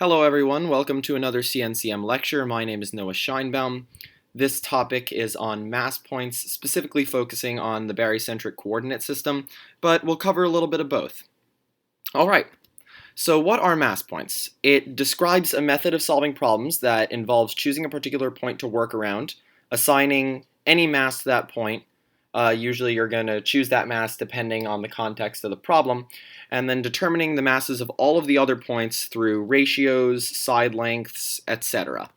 Hello everyone, welcome to another CNCM lecture. My name is Noah Scheinbaum. This topic is on mass points, specifically focusing on the barycentric coordinate system, but we'll cover a little bit of both. Alright, so what are mass points? It describes a method of solving problems that involves choosing a particular point to work around, assigning any mass to that point. Usually you're going to choose that mass depending on the context of the problem, and then determining the masses of all of the other points through ratios, side lengths, etc.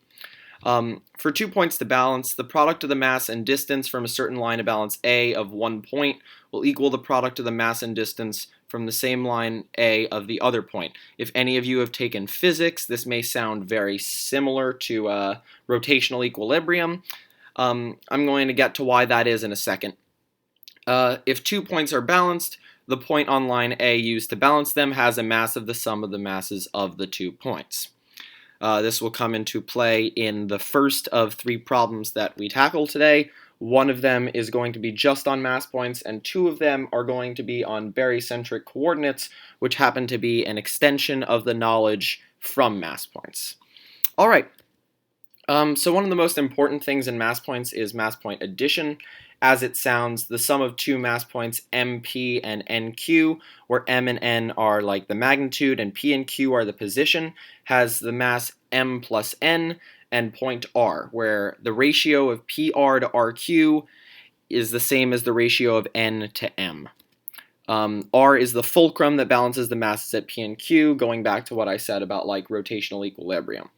For 2 points to balance, the product of the mass and distance from a certain line of balance A of one point will equal the product of the mass and distance from the same line A of the other point. If any of you have taken physics, this may sound very similar to rotational equilibrium. I'm going to get to why that is in a second. If 2 points are balanced, the point on line A used to balance them has a mass of the sum of the masses of the 2 points. This will come into play in the first of 3 problems that we tackle today. One of them is going to be just on mass points, and 2 of them are going to be on barycentric coordinates, which happen to be an extension of the knowledge from mass points. Alright, so one of the most important things in mass points is mass point addition. As it sounds, the sum of 2 mass points MP and NQ, where M and N are like the magnitude and P and Q are the position, has the mass M plus N, and point R, where the ratio of PR to RQ is the same as the ratio of N to M. R is the fulcrum that balances the masses at P and Q, going back to what I said about like rotational equilibrium.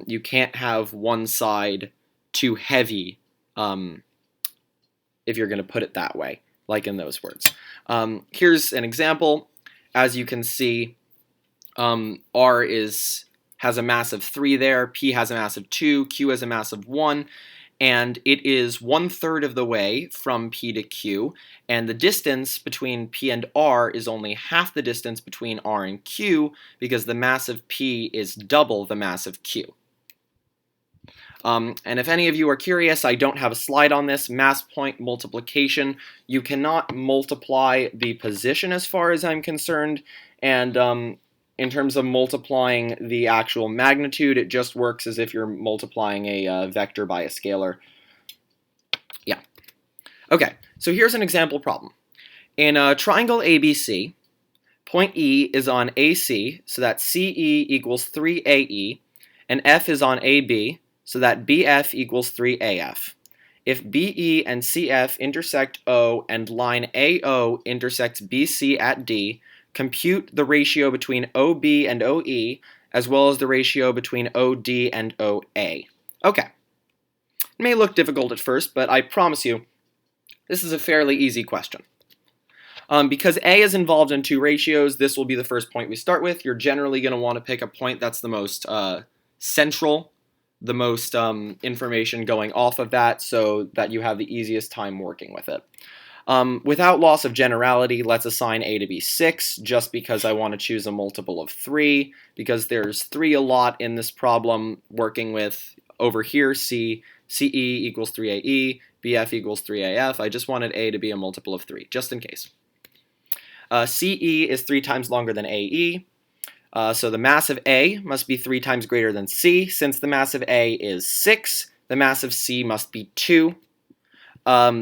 You can't have one side too heavy if you're going to put it that way, like in those words. Here's an example. As you can see, R has a mass of 3 there, P has a mass of 2, Q has a mass of 1, and it is 1/3 of the way from P to Q, and the distance between P and R is only half the distance between R and Q, because the mass of P is double the mass of Q. And if any of you are curious, I don't have a slide on this. Mass point multiplication, you cannot multiply the position as far as I'm concerned, and in terms of multiplying the actual magnitude, it just works as if you're multiplying a vector by a scalar. Yeah. Okay, so here's an example problem. In a triangle ABC, point E is on AC, so that CE equals 3AE, and F is on AB, so that BF equals 3AF. If BE and CF intersect O and line AO intersects BC at D, compute the ratio between OB and OE, as well as the ratio between OD and OA. Okay. It may look difficult at first, but I promise you, this is a fairly easy question. Because A is involved in 2 ratios, this will be the first point we start with. You're generally going to want to pick a point that's the most central, the most information going off of that, so that you have the easiest time working with it. Without loss of generality, let's assign A to be 6, just because I want to choose a multiple of 3, because there's 3 a lot in this problem, working with, over here, CE equals 3AE, BF equals 3AF. I just wanted A to be a multiple of 3, just in case. CE is 3 times longer than AE. So the mass of A must be 3 times greater than C. Since the mass of A is 6, the mass of C must be 2.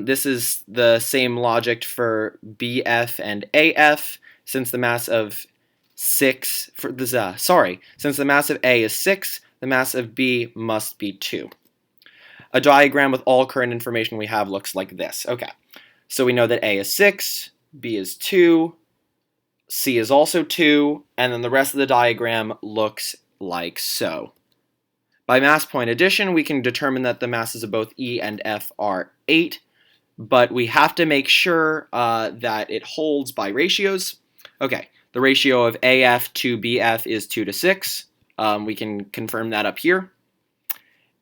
This is the same logic for BF and AF. Since the mass of since the mass of A is 6, the mass of B must be 2. A diagram with all current information we have looks like this. Okay, so we know that A is 6, B is 2, C is also 2, and then the rest of the diagram looks like so. By mass point addition, we can determine that the masses of both E and F are 8, but we have to make sure that it holds by ratios. Okay, the ratio of AF to BF is 2 to 6. We can confirm that up here.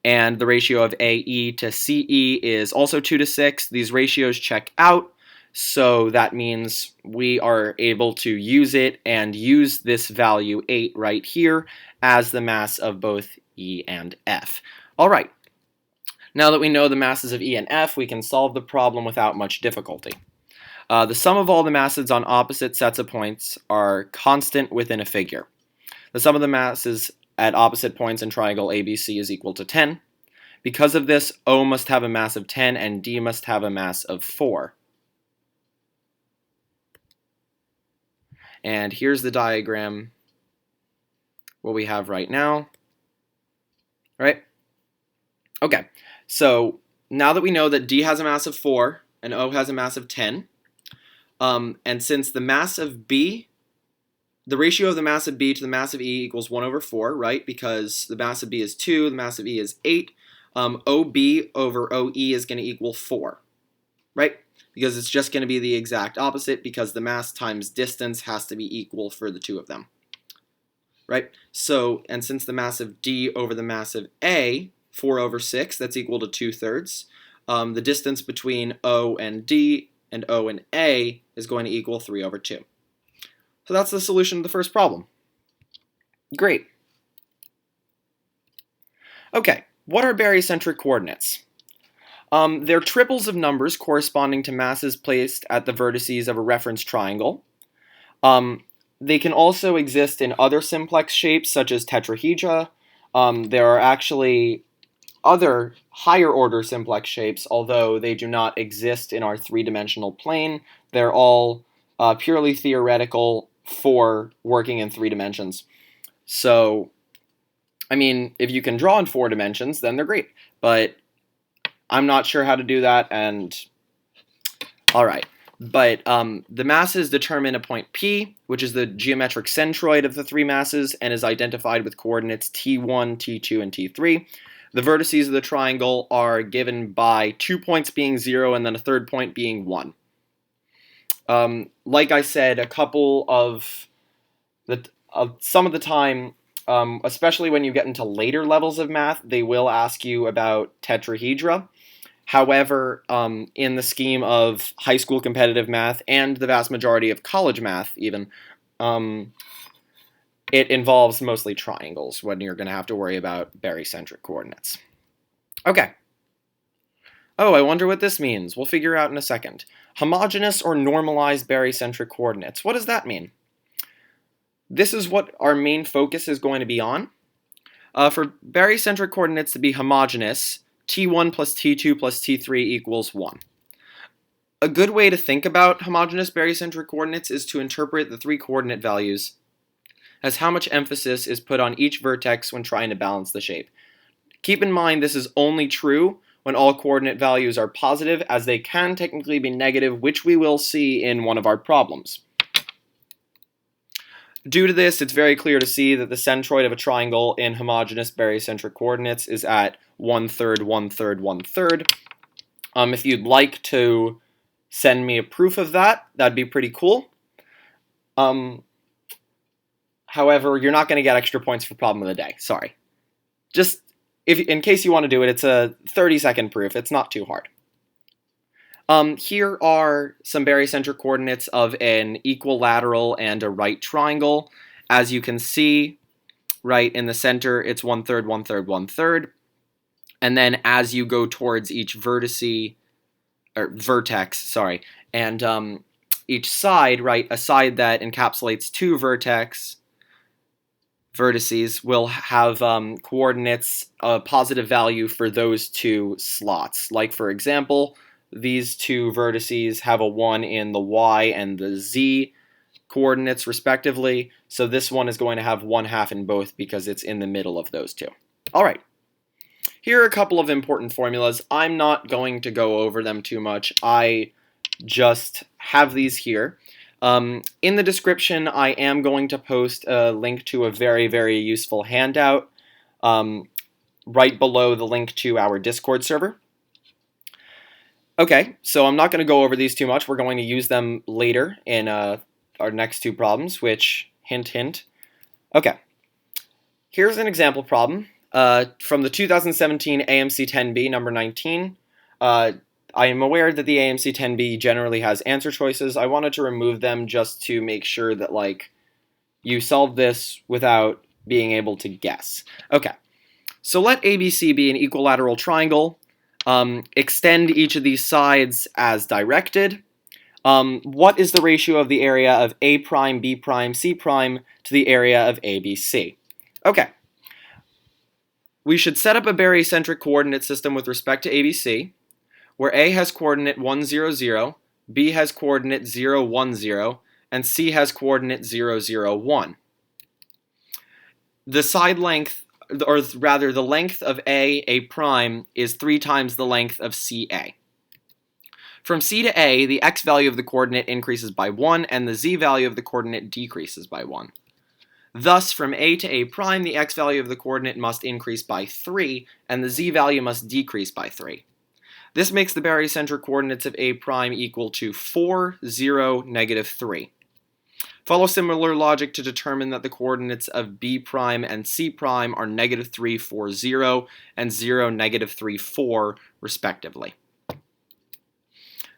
And the ratio of AE to CE is also 2 to 6. These ratios check out. So that means we are able to use it and use this value 8 right here as the mass of both E and F. All right, now that we know the masses of E and F, we can solve the problem without much difficulty. The sum of all the masses on opposite sets of points are constant within a figure. The sum of the masses at opposite points in triangle ABC is equal to 10. Because of this, O must have a mass of 10 and D must have a mass of 4. And here's the diagram, what we have right now, right? Okay, so now that we know that D has a mass of 4 and O has a mass of 10, and since the mass of B, the ratio of the mass of B to the mass of E equals 1 over 4, right? Because the mass of B is 2, the mass of E is 8, OB over OE is going to equal 4, right? Because it's just going to be the exact opposite, because the mass times distance has to be equal for the two of them, right? So, and since the mass of D over the mass of A, 4 over 6, that's equal to 2/3, the distance between O and D and O and A is going to equal 3 over 2. So that's the solution to the first problem. Great. Okay, what are barycentric coordinates? They're triples of numbers corresponding to masses placed at the vertices of a reference triangle. They can also exist in other simplex shapes, such as tetrahedra. There are actually other higher order simplex shapes, although they do not exist in our three-dimensional plane. They're all purely theoretical for working in 3 dimensions. So, I mean, if you can draw in 4 dimensions, then they're great. But I'm not sure how to do that, and all right. But the masses determine a point P, which is the geometric centroid of the 3 masses, and is identified with coordinates T1, T2, and T3. The vertices of the triangle are given by 2 points being 0 and then a third point being 1. Like I said, a couple of some of the time, especially when you get into later levels of math, they will ask you about tetrahedra. However, in the scheme of high school competitive math and the vast majority of college math even, it involves mostly triangles when you're going to have to worry about barycentric coordinates. Okay. Oh, I wonder what this means. We'll figure out in a second. Homogeneous or normalized barycentric coordinates. What does that mean? This is what our main focus is going to be on. For barycentric coordinates to be homogeneous, T1 plus T2 plus T3 equals 1. A good way to think about homogeneous barycentric coordinates is to interpret the 3 coordinate values as how much emphasis is put on each vertex when trying to balance the shape. Keep in mind this is only true when all coordinate values are positive, as they can technically be negative, which we will see in one of our problems. Due to this, it's very clear to see that the centroid of a triangle in homogeneous barycentric coordinates is at 1/3, 1/3, 1/3. If you'd like to send me a proof of that, that'd be pretty cool. However, you're not going to get extra points for problem of the day. Sorry. Just in case you want to do it, it's a 30-second proof. It's not too hard. Here are some barycentric coordinates of an equilateral and a right triangle. As you can see, right in the center, it's 1/3, 1/3, 1/3. And then as you go towards each vertex, and each side, right, a side that encapsulates 2 vertices will have coordinates, a positive value for those 2 slots. Like, for example, these 2 vertices have a 1 in the y and the z coordinates respectively, so this one is going to have 1/2 in both because it's in the middle of those 2. All right. Here are a couple of important formulas. I'm not going to go over them too much. I just have these here. In the description, I am going to post a link to a very, very useful handout right below the link to our Discord server. Okay, so I'm not going to go over these too much. We're going to use them later in our next 2 problems, which, hint, hint. Okay, here's an example problem from the 2017 AMC 10B, number 19. I am aware that the AMC 10B generally has answer choices. I wanted to remove them just to make sure that, like, you solve this without being able to guess. Okay, so let ABC be an equilateral triangle. Extend each of these sides as directed. What is the ratio of the area of A prime, B prime, C prime to the area of ABC? Okay, We should set up a barycentric coordinate system with respect to ABC, where A has coordinate 1, 0, 0, B has coordinate 0, 1, 0, and C has coordinate 0, 0, 1. The side length, or rather the length of A prime, is 3 times the length of CA. From C to A, the x value of the coordinate increases by 1, and the z value of the coordinate decreases by 1. Thus, from A to A prime, the x value of the coordinate must increase by 3, and the z value must decrease by 3. This makes the barycentric coordinates of A prime equal to 4, 0, negative 3. Follow similar logic to determine that the coordinates of B prime and C prime are negative 3, 4, 0, and 0, negative 3, 4, respectively.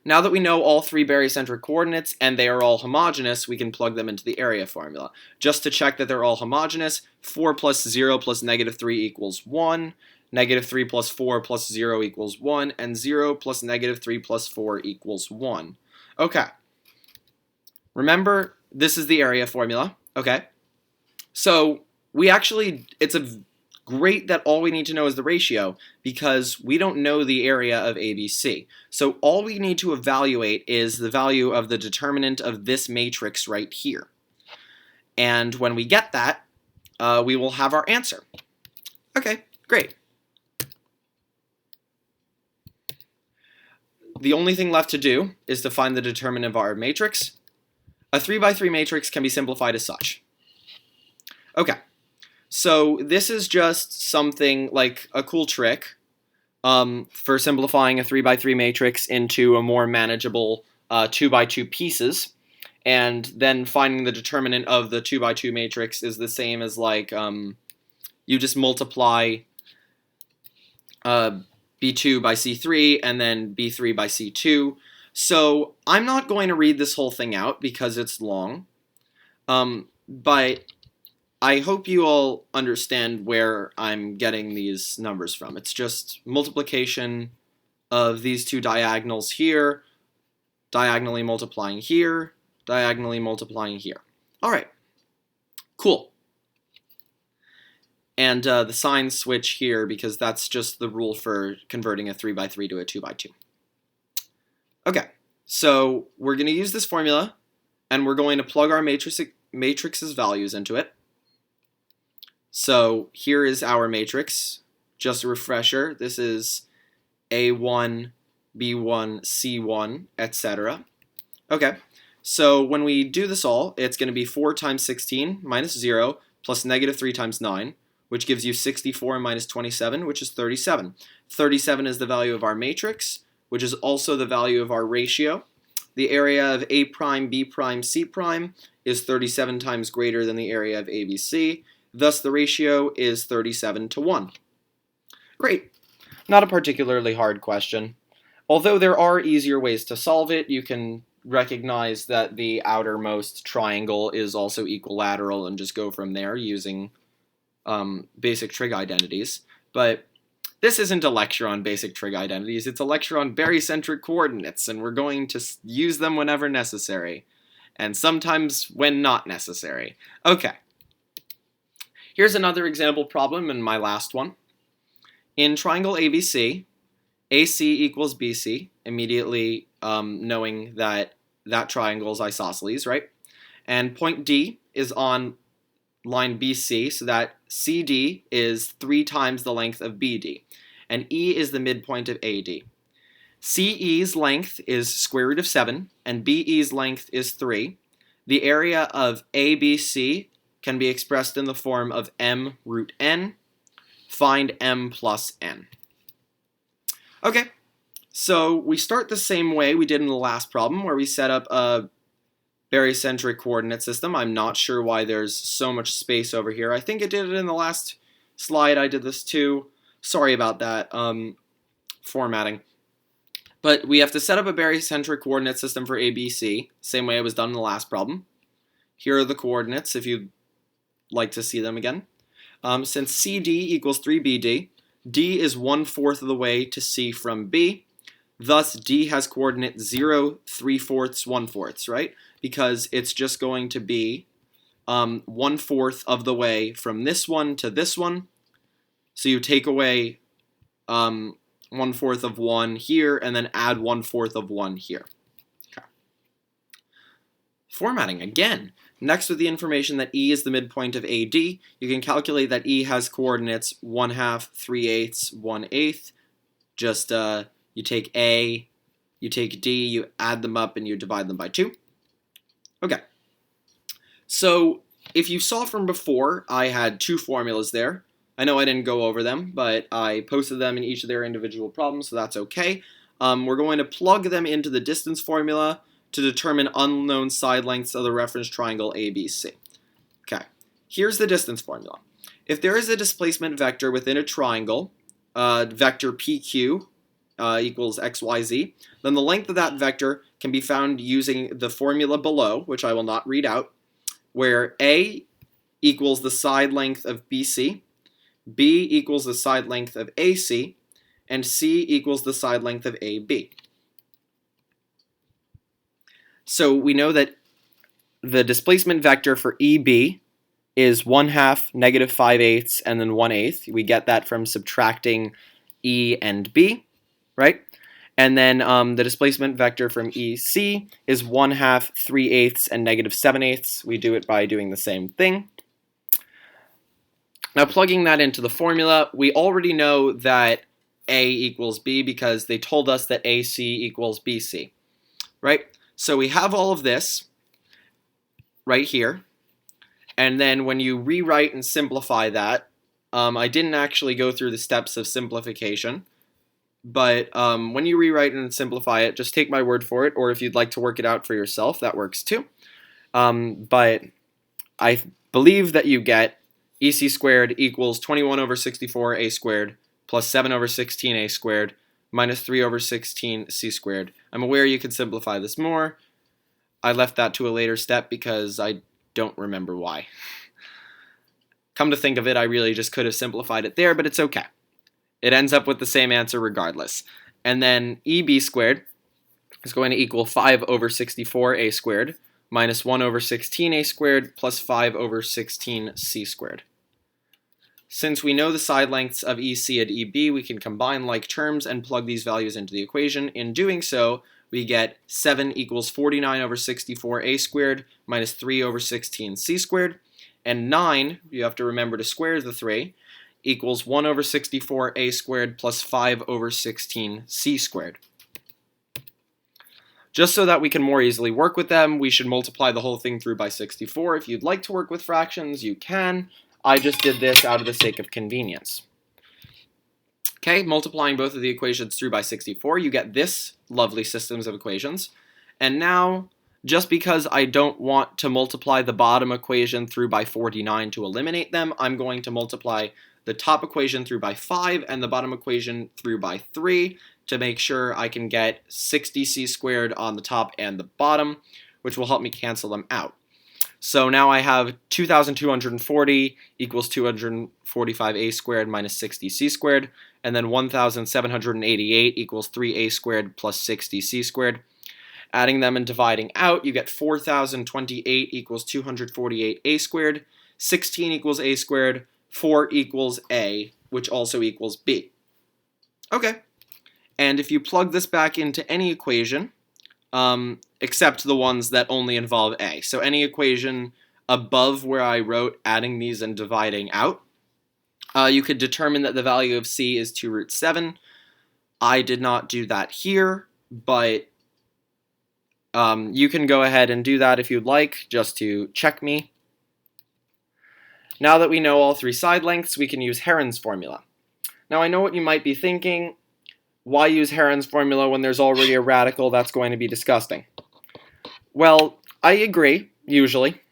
Now that we know all three barycentric coordinates and they are all homogeneous, we can plug them into the area formula. Just to check that they're all homogeneous, 4 plus 0 plus negative 3 equals 1, negative 3 plus 4 plus 0 equals 1, and 0 plus negative 3 plus 4 equals 1. Okay. Remember, this is the area formula. Okay. So it's great that all we need to know is the ratio, because we don't know the area of ABC. So all we need to evaluate is the value of the determinant of this matrix right here. And when we get that, we will have our answer. Okay, great. The only thing left to do is to find the determinant of our matrix. A 3 by 3 matrix can be simplified as such. Okay. So this is just something like a cool trick for simplifying a 3 by 3 matrix into a more manageable 2 by 2 pieces, and then finding the determinant of the 2 by 2 matrix is the same as like you just multiply B2 by C3 and then B3 by C2. So I'm not going to read this whole thing out because it's long, but I hope you all understand where I'm getting these numbers from. It's just multiplication of these two diagonals here, diagonally multiplying here, diagonally multiplying here. All right, cool. And the signs switch here because that's just the rule for converting a 3 by 3 to a 2 by 2. Okay, so we're going to use this formula, and we're going to plug our matrix's values into it. So here is our matrix. Just a refresher, this is A1, B1, C1, etc. Okay, so when we do this all, it's going to be 4 times 16 minus 0 plus negative 3 times 9, which gives you 64 minus 27, which is 37. 37 is the value of our matrix, which is also the value of our ratio. The area of A prime, B prime, C prime is 37 times greater than the area of ABC. Thus, the ratio is 37 to 1. Great. Not a particularly hard question. Although there are easier ways to solve it, you can recognize that the outermost triangle is also equilateral and just go from there using basic trig identities. But this isn't a lecture on basic trig identities. It's a lecture on barycentric coordinates, and we're going to use them whenever necessary, and sometimes when not necessary. Okay. Here's another example problem and my last one. In triangle ABC, AC equals BC, immediately knowing that that triangle is isosceles, right? And point D is on line BC, so that CD is 3 times the length of BD, and E is the midpoint of AD. CE's length is square root of 7, and BE's length is 3. The area of ABC can be expressed in the form of m root n. Find m plus n. Okay, so we start the same way we did in the last problem, where we set up a barycentric coordinate system. I'm not sure why there's so much space over here. I think I did it in the last slide. I did this too. Sorry about that formatting. But we have to set up a barycentric coordinate system for ABC, same way it was done in the last problem. Here are the coordinates if you'd like to see them again. Since CD equals 3BD, D is 1/4 of the way to C from B. Thus, D has coordinate 0, 3/4, 1/4, right? Because it's just going to be 1/4 of the way from this one to this one. So you take away 1/4 of 1 here, and then add 1/4 of 1 here. Okay. Formatting again. Next, with the information that E is the midpoint of AD, you can calculate that E has coordinates 1/2, 3/8, 1/8. Just you take A, you take D, you add them up, and you divide them by 2. Okay. So if you saw from before, I had 2 formulas there. I know I didn't go over them, but I posted them in each of their individual problems, so that's okay. We're going to plug them into the distance formula to determine unknown side lengths of the reference triangle ABC. Okay, here's the distance formula. If there is a displacement vector within a triangle, vector PQ equals XYZ, then the length of that vector can be found using the formula below, which I will not read out, where A equals the side length of BC, B equals the side length of AC, and C equals the side length of AB. So we know that the displacement vector for EB is 1/2, -5/8, and then 1/8. We get that from subtracting E and B, right? And then the displacement vector from EC is 1/2, 3/8, and -7/8. We do it by doing the same thing. Now plugging that into the formula, we already know that A equals B because they told us that AC equals BC, right? So we have all of this right here, and then when you rewrite and simplify that, I didn't actually go through the steps of simplification, but when you rewrite and simplify it, just take my word for it, or if you'd like to work it out for yourself, that works too. But I believe that you get EC squared equals 21/64 A squared plus 7/16 A squared minus 3/16 C squared. I'm aware you could simplify this more. I left that to a later step because I don't remember why. Come to think of it, I really just could have simplified it there, but it's okay. It ends up with the same answer regardless. And then EB squared is going to equal 5/64 A squared minus 1/16 A squared plus 5/16 C squared. Since we know the side lengths of EC and EB, we can combine like terms and plug these values into the equation. In doing so, we get 7 equals 49/64 A squared minus 3/16 C squared, and 9, you have to remember to square the 3, equals 1/64 A squared plus 5/16 C squared. Just so that we can more easily work with them, we should multiply the whole thing through by 64. If you'd like to work with fractions, you can. I just did this out of the sake of convenience. Okay, multiplying both of the equations through by 64, you get this lovely systems of equations. And now, just because I don't want to multiply the bottom equation through by 49 to eliminate them, I'm going to multiply the top equation through by 5 and the bottom equation through by 3 to make sure I can get 60C squared on the top and the bottom, which will help me cancel them out. So now I have 2,240 equals 245A squared minus 60C squared, and then 1,788 equals 3A squared plus 60C squared. Adding them and dividing out, you get 4,028 equals 248A squared, 16 equals A squared, 4 equals A, which also equals B. Okay, and if you plug this back into any equation, except the ones that only involve A. So any equation above where I wrote adding these and dividing out, you could determine that the value of C is 2√7. I did not do that here, but you can go ahead and do that if you'd like, just to check me. Now that we know all 3 side lengths, we can use Heron's formula. Now I know what you might be thinking. Why use Heron's formula when there's already a radical? That's going to be disgusting. Well, I agree, usually,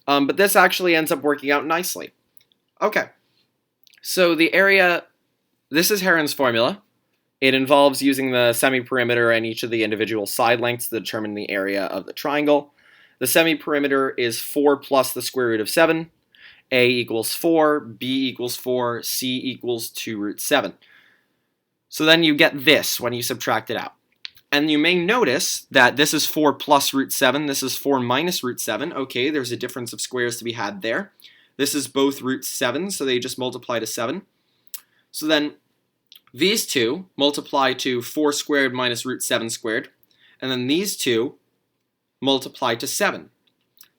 but this actually ends up working out nicely. Okay, so the area, this is Heron's formula. It involves using the semi-perimeter and each of the individual side lengths to determine the area of the triangle. The semi-perimeter is 4 plus the square root of 7. A equals 4, B equals 4, C equals 2√7. So then you get this when you subtract it out. And you may notice that this is 4 plus √7, this is 4 minus √7. Okay, there's a difference of squares to be had there. This is both √7, so they just multiply to 7. So then these two multiply to 4 squared minus root 7 squared, and then these two multiply to 7.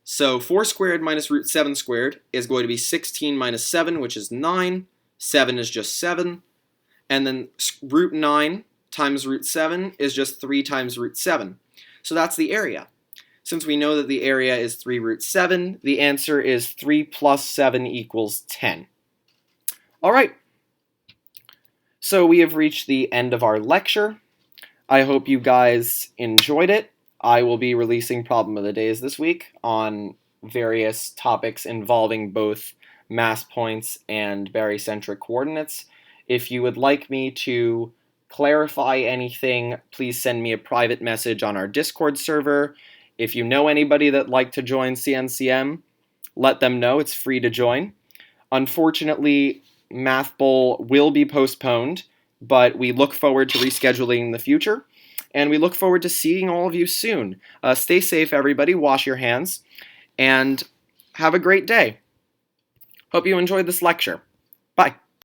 So 4 squared minus root 7 squared is going to be 16 minus 7, which is 9. 7 is just 7. And then root 9 times root 7 is just 3 times root 7. So that's the area. Since we know that the area is 3 root 7, the answer is 3 plus 7 equals 10. All right. So we have reached the end of our lecture. I hope you guys enjoyed it. I will be releasing Problem of the Days this week on various topics involving both mass points and barycentric coordinates. If you would like me to clarify anything, please send me a private message on our Discord server. If you know anybody that'd like to join CNCM, let them know. It's free to join. Unfortunately, Math Bowl will be postponed, but we look forward to rescheduling in the future. And we look forward to seeing all of you soon. Stay safe, everybody. Wash your hands. And have a great day. Hope you enjoyed this lecture. Bye.